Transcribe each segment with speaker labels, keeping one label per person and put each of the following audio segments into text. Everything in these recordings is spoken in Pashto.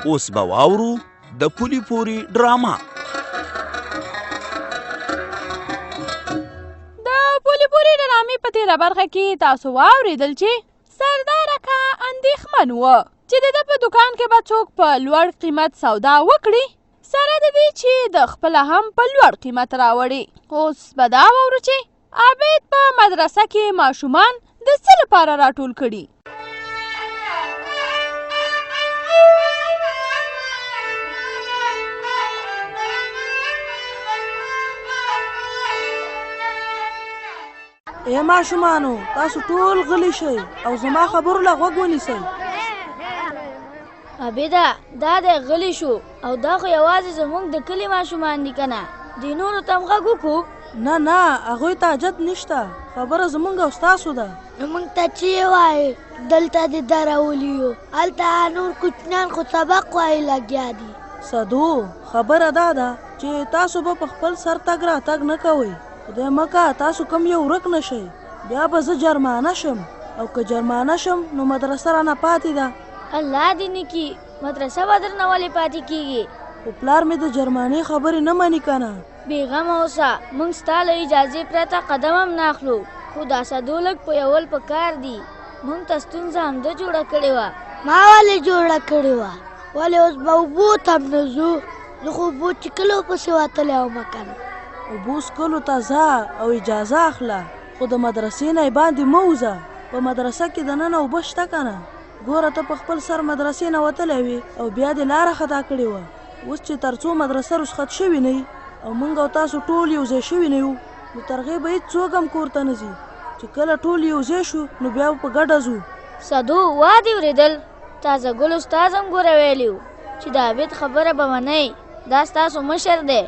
Speaker 1: اوس به واورو د پولي پوري ډراما.
Speaker 2: د پولي پوري ډرامې په تېره برخه کې تاسو واورېدل چې سردار اکا اندېښمن و چې د ده په دوکان کې به څوک په لوړ قیمت سودا وکړي، سره د دې چې د خپله هم په لوړ قیمت راوړي. اوس به دا واورو چې عابد په مدرسه کې ماشومان د څه لپاره راټول کړي.
Speaker 3: ای ماشومانو، تاسو ټول غلی شئ او زما خبرو له غوږ ونیسئ.
Speaker 4: عابده دا دی غلی شو او دا خو یوازې زموږ د کلي ماشومان دي که نه؟ دې نورو ته هم غږ وکړو؟
Speaker 3: نه هغوی ته حاجت نشته، خبره زموږ او ستاسو ده.
Speaker 4: موږ ته چې وایې دلته دې دا راولي یو، هلته نور کوچنیان خو سبق وایي لګیا دي.
Speaker 3: صدو خبره دا ده چې تاسو به په خپل سر تګ راتګ نه کوئ. خدای مکه تاسو کم یو ورک نشئ، بیا به زه جرمانه شم، او که جرمانه شم نو مدرسه رانه پاتې ده.
Speaker 4: الله دې نه کي مدرسه به درنه ولې پاتې کېږي؟
Speaker 3: خو پلار مې د جرمانې خبرې نه مني که نه.
Speaker 4: بېغمه اوسه، موږ ستا له اجازې پرته قدم هم نه اخلو، خو دا سدو لږ پویول پکار دي. موږ ته ستونزه همده جوړه کړې وه. ما ولې جوړه کړې وه؟ ولې اوس به اوبو ته هم نه ځو؟ زه خو اوبو څښلو پسې وتلی وم که نه.
Speaker 3: اوبو څښلو ته ځه او اجازه اخله، خو د مدرسې نه یې باندې مه وځه. په مدرسه کې دننه اوبه شته که نه؟ ګوره ته په خپل سر مدرسې نه وتلی وې او بیا دې لاره خطا کړې وه. اوس چې تر څو مدرسه رخصت شوي نه او موږ او تاسو ټول یو ځای شوي نه یو، نو تر هغې به هېڅ څوک هم کور ته نه ځي. چې کله ټول یو ځای شو نو بیا به په ګډه ځو.
Speaker 4: صدو وا دې اورېدل؟ تازه ګل استاذ هم ګوره ویلي و چې د عابد خبره به منئ، دا ستاسو مشر دی.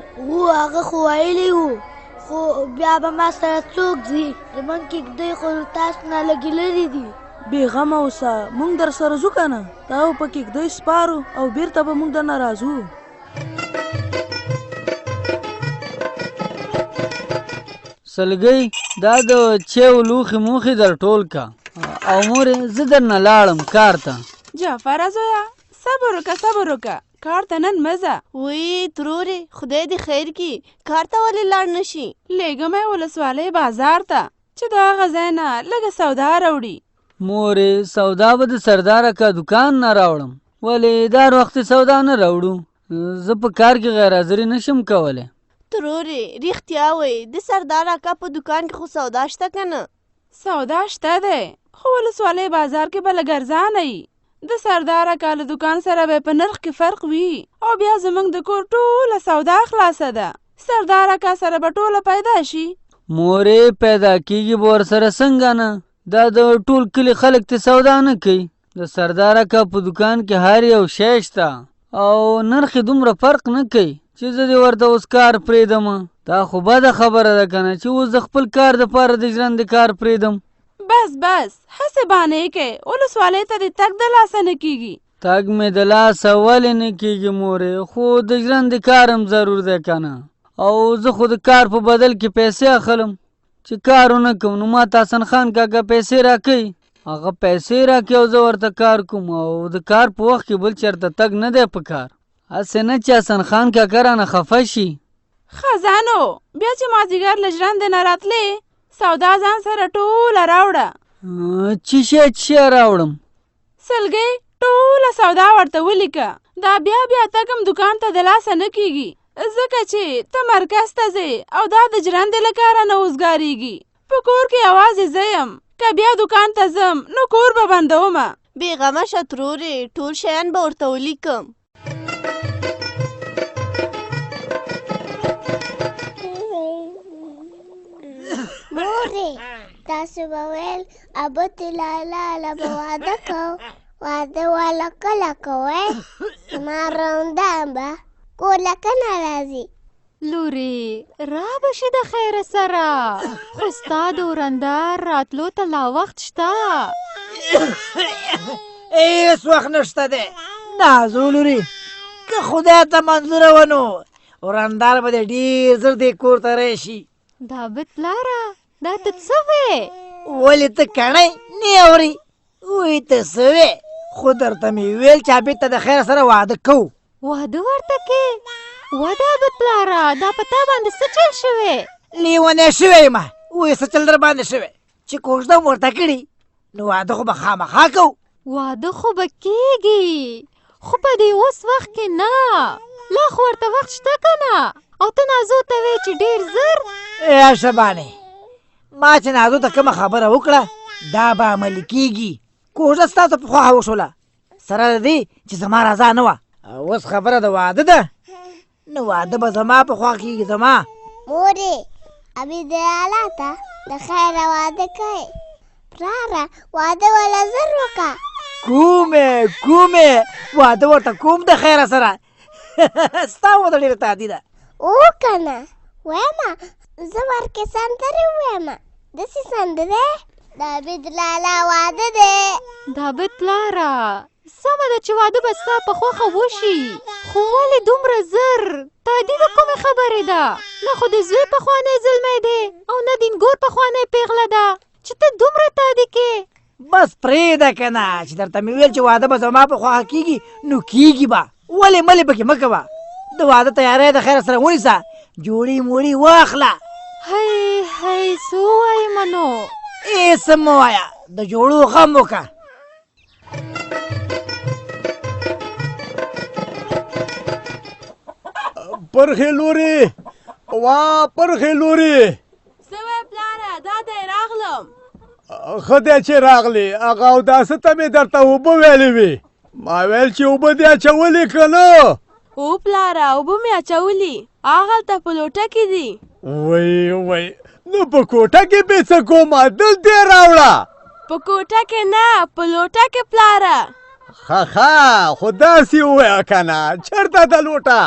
Speaker 4: هغه خو ویلي و، خو بیا به ما سره څوک ځي؟ زموږ کېږدۍ خو تاسو نه لږې لرې دي.
Speaker 3: بېغمه اوسه، موږ در سره ځو که نه؟ تا به په کېږدۍ سپارو او بېرته به موږ درنه راځو.
Speaker 5: سلګۍ دا د چیو لوښي موښي در ټول کا او مورې زه درنه لاړم کار ته.
Speaker 2: جعفره زویا صبر وکړه کار ته نن مزه.
Speaker 6: وی ترورې خدای دې خیر کړي، کار ته ولې لاړ نشي؟
Speaker 2: لېږم یې ولسوالۍ بازار ته چې د هغه ځای نه لږه سودا راوړي.
Speaker 5: مورې سودا به د سردار اکا دوکان نه راوړم، ولې دا وخت سودا نه راوړو؟ زه په کار کې غیر حاضري نشم کولی.
Speaker 6: ترورې رښتیا وایي د سردار اکا په دوکان کې خو سودا شته که نه؟
Speaker 2: سودا شته دی، خو ولسوالۍ بازار کې به لږ ارزانه وي. د سردار اکا له دوکان سره به په نرخ کې فرق وي او بیا زموږ د کور ټوله سودا خلاصه ده. سردار اکا سره به ټوله پیدا شي.
Speaker 5: مورې پیدا کېږي به ورسره څنګه نه؟ دا د ټول کلي خلک ته سودا نه کوي. د سردار اکا په دوکان کې هر یو شی شته او نرخ یې دومره فرق نه کوي چې زه دې ورته اوس کار پرېږدم. دا خو بده خبره ده که نه چې اوس د خپل کار دپاره د ژرندې کار پرېږدم.
Speaker 2: بس هسې بانې کوې، ولسوالۍ ته دې تګ د لاسه نه کېږي.
Speaker 5: تګ مې د لاسه ولې نه کېږي مورې؟ خو د ژرندې کار هم ضرور دی که نه؟ او زه خو د کار په بدل کې پیسې اخلم. چې کار ونه کوم نو ما ته حسن خان کاکا پیسې راکوي، هغه پیسې راکوي او زه ورته کار کوم. او د کار په وخت کې بل چېرته تګ نه دی په کار. هسې نه چې حسن خان کاکا رانه خفه شي.
Speaker 2: خزانو بیا چې مازدیګر له ژرندې نه راتلې سودا ځان سره ټوله راوړه.
Speaker 5: چې شی راوړم؟
Speaker 2: سلګۍ ټوله سودا ورته ولیکه. دا بیا تګ هم دوکان ته د لاسه نه کېږي، ځکه چې ته مرکز ته ځې او دا د ژرندې له کاره نه اوزګارېږي. په کور کې یوازې زه یم، که بیا دوکان ته ځم نو کور به بندومه.
Speaker 6: بېغمه شه ترورې، ټول شیان به ورته ولیکم.
Speaker 7: مورې تاسو به ویل ابوت لاله به واده کوو، واده والا کله کوئ؟ زما رونده به کور له کنه راځي.
Speaker 8: لورې را به شي د خیره سره، خو ستا د ورندار راتلو ته لا وخت شته.
Speaker 9: هېڅ وخت نشته دی نازو لورې، که خدای ته منظوره ونه ورندار به دې ډېر زر دې کور ته راشي.
Speaker 8: دا بد لاره دا ته څه وې؟
Speaker 9: ولې ته کڼی نه اورې؟ وایي ته څه وې؟ خو درته مې ویل چې عابد ته د خیر سره واده کوو.
Speaker 8: واده ورته کې؟ واده عابد پلاره، دا په تا باندې څه چل شوی؟
Speaker 9: لیونی شوی یم. وایې څه چل در باندې شوی چې کوژده مو ورته کړي نو واده خو به خامخا کوو.
Speaker 8: واده خو به کېږي، خو په دې اوس وخت کې نه، لا خو ورته وخت شته که نه؟ او ته نازو ته وایې چې ډېر زر.
Speaker 9: یا شبانې، ما چې نازو ته کومه خبره وکړه دا به عملي کېږي. کوژده ستاسو په خوښه وشوله، سره د دې چې زما رضا نه وه. اوس خبره د واده ده، نو واده به زما په خوښه کېږي. زما
Speaker 7: مورې عابد لالا ته د خیره واده کوي. پلاره واده والا زر وکړه.
Speaker 9: کومې واده ورته کوم د خیره سره. ستا واده ډېره تادي ده.
Speaker 7: او که نه ویمه زه ورکې سندرې ویمه. داسې سندرې د عابد لالا واده دی.
Speaker 8: د عابد پلاره سمه ده چې واده به ستا په خوښه وشي، خو ولې دومره زر؟ تادي د کومې خبرې ده؟ نه خو د زوی پخوانی زلمی دی او نه دینګور پخوانی پیغله ده چې ته دومره تادي کې.
Speaker 9: بس پرېږده که نه، چې درته مې ویل چې واده به زما په خوښه کېږي نو کېږي به. ولې ملې پکې مه کوه. د واده تیاری د خیر سره ونیسه، جوړې موړې واخله.
Speaker 8: هی څه ووایم نو؟
Speaker 9: څه مه وایه، د جوړو غم وکړه.
Speaker 10: پرخې لورې، وا پرخې لورې.
Speaker 2: څه وی پلاره، دا دی راغلم.
Speaker 10: ښه دی چې راغلې. هغه اوداسه ته مې درته اوبه ویلې وې، ما ویل چې اوبه دې اچولې که نه؟
Speaker 2: او پلاره اوبه مې اچولي، هغلته په لوټه کې دي.
Speaker 10: وای نو په کوټه کې به څه کومه، دلته یې راوړه.
Speaker 2: په کوټه کې نه، په لوټه کې پلاره.
Speaker 10: ښه خو داسې ووایه که نه، چېرته ده لوټه؟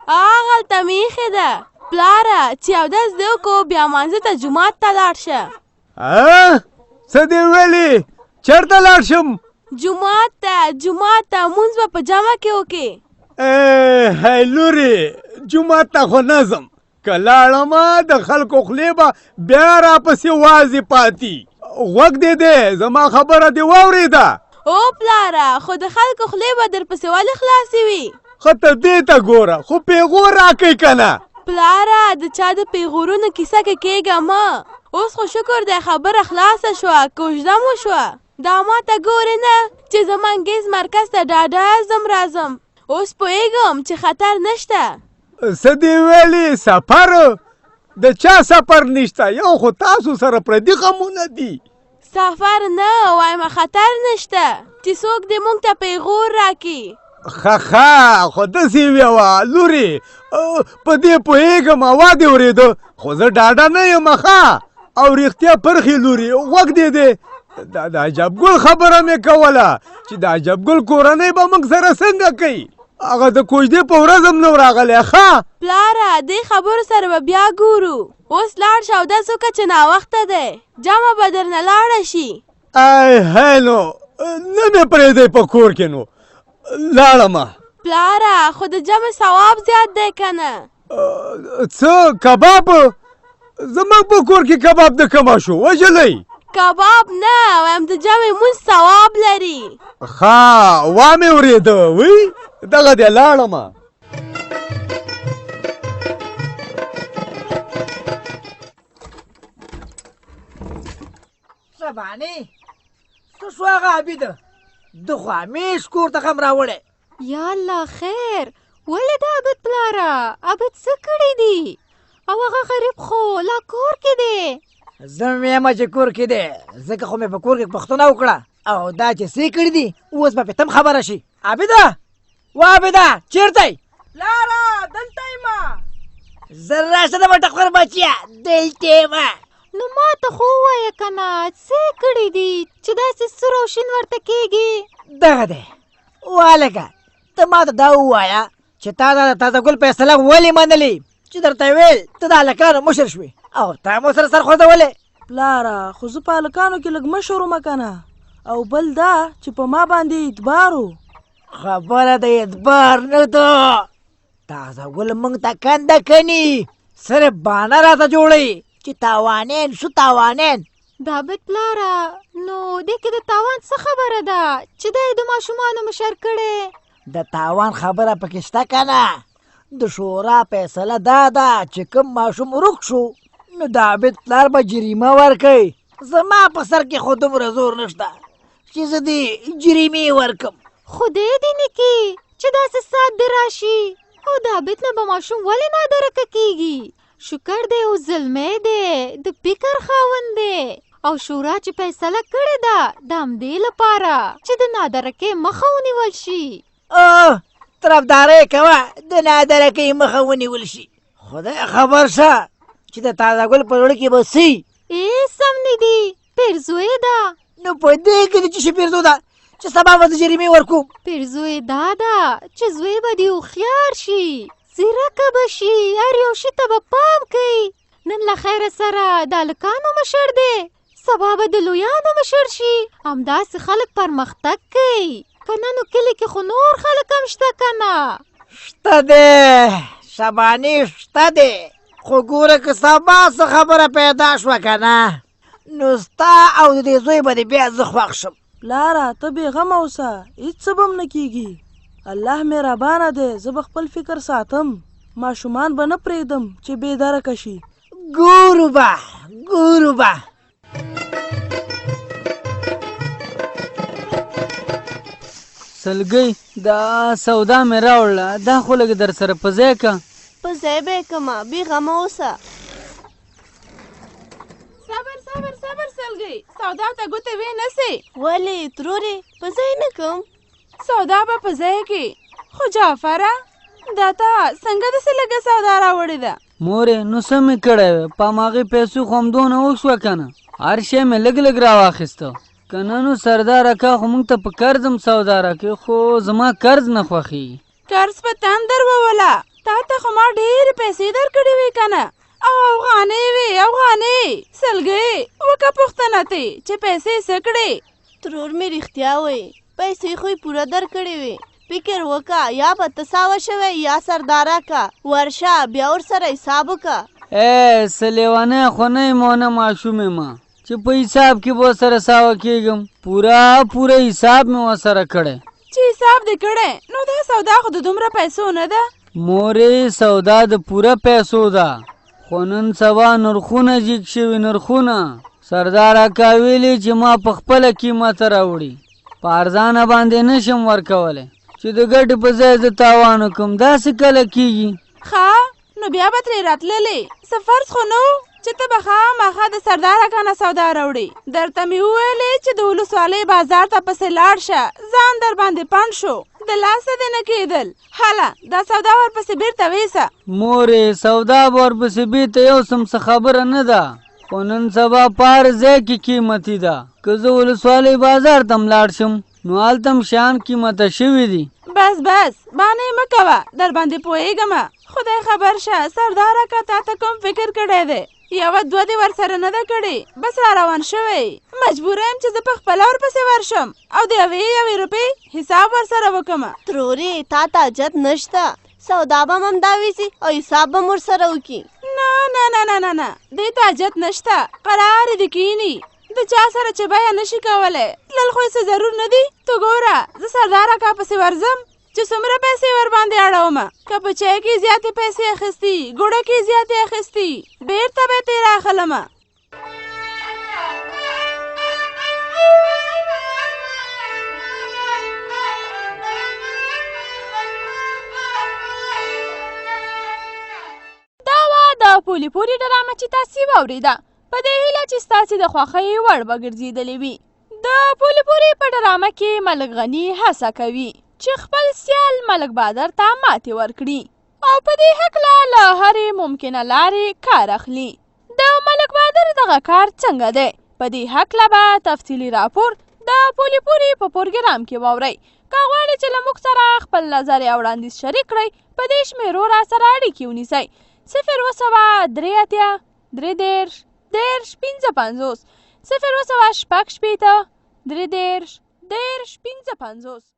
Speaker 2: هغلته مې ایښې ده پلاره، چې اودس دې وکړو بیا مانځه ته جومات ته لاړ شه.
Speaker 10: څه دې ویلې؟ چېرته لاړ شم؟
Speaker 2: جومات ته مونځ به په جمع کې وکړې.
Speaker 10: هی لورې، جومات ته خو نه ځم، که لاړمه د خلکو خولې به بیا راپسې وازې پاتې. غوږ دې دی، زما خبره دې واورېده؟
Speaker 2: او پلاره خو د خلکو خولې به درپسې ولې خلاصې وي؟
Speaker 10: ښه ته دې ته ګوره، خو پیغور راکوي که نه؟
Speaker 2: پلاره د چا د پیغورونو کیسه کې کېږه مه. اوس خو شکر دی خبره خلاصه شوه، کوژده مو شوه. دا ما ته ګورې نه چې زه منګیز مرکز ته ډاډه ځم راځم. اوس پوهېږم چې خطر نشته.
Speaker 10: څه دې ویلې؟ سفر؟ د چا سفر نشته، یو خو تاسو سره پردي غمونه دي.
Speaker 2: سفر نه وایم، خطر نشته چې څوک دې موږ ته پیغور راکړي.
Speaker 10: ښه خو داسې ویوه لورې، په دې پوهېږم هوا دې اورېده، خو زه ډاډه نه یم. ښه او رښتیا پرخې لورې، غوږ دې دی. د عجب ګل خبره مې کوله چې د عجب ګل کورنۍ به موږ سره څنګه کوي. هغه د کوژدې په ورځ هم نه راغلی. ښه
Speaker 2: پلاره دې خبرو سره به بیا ګورو. اوس لاړ شه اودس وکړه چې ناوخته دی، جمع به درنه لاړه شي.
Speaker 10: هی نو نه مې پرېږدی په کور کې. نو لاړمه
Speaker 2: پلاره، خو د جمع ثواب زیات دی که نه؟
Speaker 10: څه کباب؟ زموږ په کور کې کباب د کومه شو وژلی؟
Speaker 2: کباب نه وایم، د جمع مونځ ثواب لري.
Speaker 10: ښه وا مې اورېده، وی دغه دی لاړمه.
Speaker 9: شبانې څه شو هغه عابده؟ ده خو همیش کور ته غم راوړی.
Speaker 8: یا الله خیر، ولې د عابد پلاره؟ عابد څه کړي دي؟ او هغه غریب خو لا کور کې دی.
Speaker 9: زه مې یم چې کور کې دی، ځکه خو مې په کور کې پوښتنه وکړه، او دا چې څه کړي دي اوس به پې تم خبره شي. عابده، وا عابده چېرته یې؟
Speaker 3: لاره دلته یمه.
Speaker 9: زه راشه د مټخور بچیه، دلته یمه.
Speaker 8: نو ما ته خو ووایه که نه، څه کړي دي چې داسې سور او شین ورته کېږي؟
Speaker 9: دغه دی والکه، ته ما ته دا ووایه چې تا دا د تازه ګل فیصله ولې منلې چې درته ویل ته د هلکانو مشر شوې او تا مو سره سر خوځولې؟
Speaker 3: پلاره خو زه په هلکانو کې لږ مشر ومه که نه، او بل دا چې په ما باندې اعتبار و.
Speaker 9: خبره د اعتبار نه ده، تازه ګل موږ ته کنده کني، صرف بانه راته جوړوي چې تاوانین شو تاوانین.
Speaker 8: دا بد پلاره نو دې کې د تاوان څه خبره ده چې دا یې د ماشومانو مشر کړی
Speaker 9: د تاوان خبره پکې شته که نه د شورا فیصله دا ده چې کوم ماشوم ورک شو نو د عابد پلار به جریمه ورکوي زما په سر کې خو دومره زور نشته چې زه دې جریمې ورکم
Speaker 8: خدای دې نه کړي چې داسې ساعت دې راشي او د عابد نه به ماشوم ولې نادرکه کېږي شکر دی او زلمی دی د فکر خاوند دی او شورا چې فیصله کړې ده د همدې لپاره چې د نادرکۍ مخه ونیول شي
Speaker 9: طرفدارۍ کوه د نادرکۍ مخه ونیول شي خدای خبر شه چې د تازه ګل په زړه کې به څه
Speaker 8: سم نه دي پیرزوی ده
Speaker 9: نو په دې کې د څه شي پیرزو ده چې سبا به د جریمې ورکوم
Speaker 8: پیرزوی دا ده چې زوی به دې هوښیار شي ځیرکه به شي هر یو شي ته به پام کوي نن له خیره سره د هلکانو مشر دی سبا به د لویانو مشر شي همداسې خلک پرمختګ کوي که نه نو کلي کې خو نور خلک هم شته که نه
Speaker 9: شته دی شباني شته دی خو ګوره که سبا څه خبره پیدا شوه که نه نو ستا او د دې زوی به دې بیا زه خوښ شم
Speaker 3: لاره ته بېغمه اوسه هېڅ څه به م نه کېږي الله مهربانه دی زه به خپل فکر ساتم ماشومان به نه پرېږدم چې بېدرکه شي
Speaker 9: ګورو به
Speaker 5: سلګۍ دا سودا مې راوړله دا خو لږ در سره په ځای که
Speaker 6: په ځای به یې کړمه بېغمه اوسه
Speaker 2: صبر سلګۍ سودا ته ګوتې وې نه سې
Speaker 6: ولې ترورې په ځای نه کوم
Speaker 2: سودا به په ځای کې خو جعفره دا تا څنګه داسې لږه سودا راوړې ده
Speaker 5: مورې نو څه مې کړی وی په هماغې پیسو خو همدونه وشوه که نه هر شی مې لږ لږ راواخیسته که نه نو سردار اکا خو موږ ته په قرض هم سودا راکوي خو زما قرض نه خوښېږي
Speaker 2: قرض په تن در ووله تا ته خو ما ډېرې پیسې درکړې وې که نه او افغانۍ وې افغانۍ سلګۍ وکه پوښتنه تې چې پیسې څه کړې
Speaker 6: ترور مې رښتیا وایي پیسې خو یې پوره درکړې وې فکر وکه یا به ته ساوه شوی یا سرداره که ورشه بیا ورسره حساب وکه
Speaker 5: څه لیونی خو نه یم او نه ماشوم یم چې په حساب کې به ورسره ساوه کېږم پوره حساب مې ورسره کړی
Speaker 2: چې حساب دې کړی نو دا سودا خو د دومره پیسو نه ده
Speaker 5: مورې سودا د پوره پیسو ده خو نن سبا نرخونه جګ شوي نرخونه سردار اکا ویلي چې ما په خپله قیمته راوړي په ارزانه باندې نشم ورکولی چې د ګټې په ځای د تاوان وکړم داسې کله کېږي
Speaker 2: ښه نو بیا به ترې راتللې څه فرض خو نه چې ته به خامخا د سردار اکا نه سودا راوړې درته مې وویلې چې د ولسوالۍ بازار ته پسې لاړ شه ځان در باندې پنډ شو د لاسه دې نه کېدل هله دا سودا ورپسې بېرته ویسه
Speaker 5: مورې سودا به ورپسې بېرته یوسم څه خبره نه ده خو نن سبا په هر ځای کې قیمتي ده که زه ولسوالۍ بازار ته هم لاړ شم نو هلته هم شیان قیمته شوي دي
Speaker 2: بس بانې مه کوه در باندې پوهېږم خدای خبر شه سردار اکا تا ته کوم فکر کړی دی یوه دوه دې ورسره نه ده کړې بس را روان شوی مجبوره یم چې زه په خپله ورپسې ورشم او د یوې روپۍ حساب ورسره وکړم
Speaker 6: ترورې تا ته حاجت نشته سودا به م همدا ویسي او حساب به م ورسره وکړي
Speaker 2: نه دې ته حاجت نشته قرار دې کښېني د چا سره چې بیه نشي کولی تلل خو یې څه ضرور نه دي ته ګوره زه سردار اکا پسې ورځم چې څومره پیسې ورباندې اړومه که په چای کې زیاتې پیسې اخیستي ګوړه کې زیاتې اخیستي بېرته به یې ترې راخلمه دا وه د پولي پوري ډرامه چې تاسې واورېده په دې هیله چې ستاسې د خوښۍ وړ به ګرځېدلې وي د پولي پوري په ډرامه کې ملک غني هڅه کوي چې خپل سیال ملک بادر ته ماتې ورکړي او په دې هکله له هرې ممکنه لارې کار اخلي د ملک بادر دغه کار څنګه دی په دې هکله به تفصیلي راپور د پولي پوري په پروګرام کې واورئ که غواړئ چې له موږ سره خپل نظر یا وړاندیز شریک کړئ په دې شمېرو را سره اړیکې ونیسئ 0 2 3 50 0 2 5 50